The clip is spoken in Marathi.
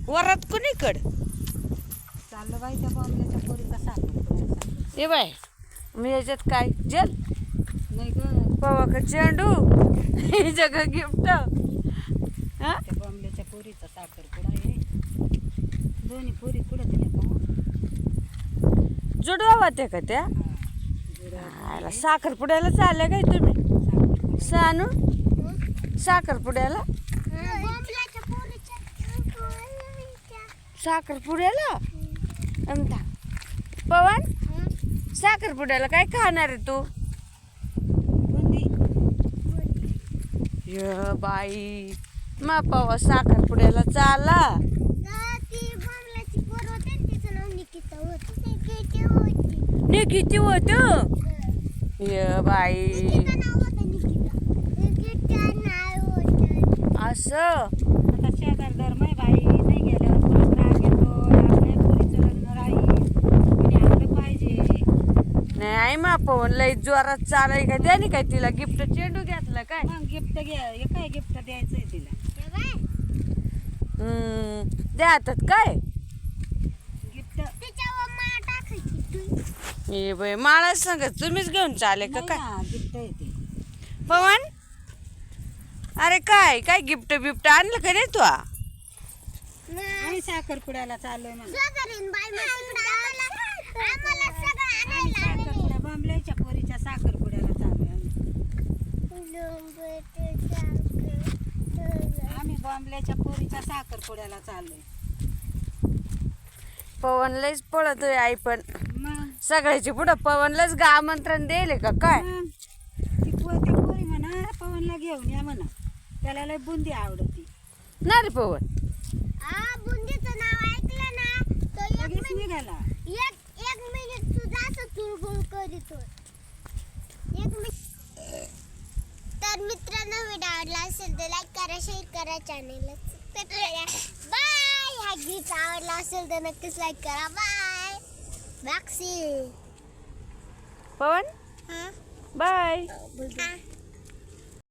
वरात कुणीकड चाललं बाई त्या बॉम्बल्याच्या पोरीचा साखर ये बाय मी याच्यात काय जल नाही ग पवा का चेंडू हे जग गिफ्ट हा त्या बॉम्बल्याच्या पोरीचा साखर पुडा आहे दोन्ही पोरी कुठं दिल्या का जुडवा होत्या का त्या आला साखरपुड्याला चालल्या काय तुम्ही सानू साखरपुड्याला साखरपुड्याला अमता पवन साखरपुड्याला काय खाणार आहे तू बुंदी य बाई मा पवा साखरपुड्याला चाला किती होत य बाई असं आता शेजार धर्म आहे बाई नाही गेल्यावर परत राग येतो आपल्या पोरीचं लग्न राहील कोणी आणलं पाहिजे नाही आई मा पवन लय जोरात चालाय का त्याने काय तिला गिफ्ट चेंडू घेतला काय मग गिफ्ट घ्या हे काय गिफ्ट द्यायचंय तिला द्या हातात काय गिफ्ट ये बाई मला सांग तुम्हीच घेऊन चाले का काय गिफ्ट आहे ते पवन अरे काय काय गिफ्ट बिफ्ट आणलं का रे तू आणि साखरपुड्याला चाललोय म्हणून साखरपुड्या बॉम्बल्याच्या पोरीच्या साखरपुड्याला चाललोय आम्ही बॉम्बल्याच्या पोरीच्या साखरपुड्याला चाललोय पवन लयच पळत होय आई पण मग सगळ्याची पुढं पवनलाच गा आमंत्रण दिले का काय मग ती त्या पोरी म्हणा पवनला घेऊन या म्हणा त्याला लय बुंदी आवडती ना रे पवन बुंदीचं नाव ऐकलं ना तो लगेच निघाला एक मिनिट तुझा असं तुळगुळ करीतो तर मित्रांनो व्हिडिओ आवडला असेल तर लाईक करा शेअर करा चॅनलला सबस्क्राईब करा बाय हा गीत आवडला असेल तर नक्कीच लाईक करा बाय बॅक्सी पवन हां बाय बोलतो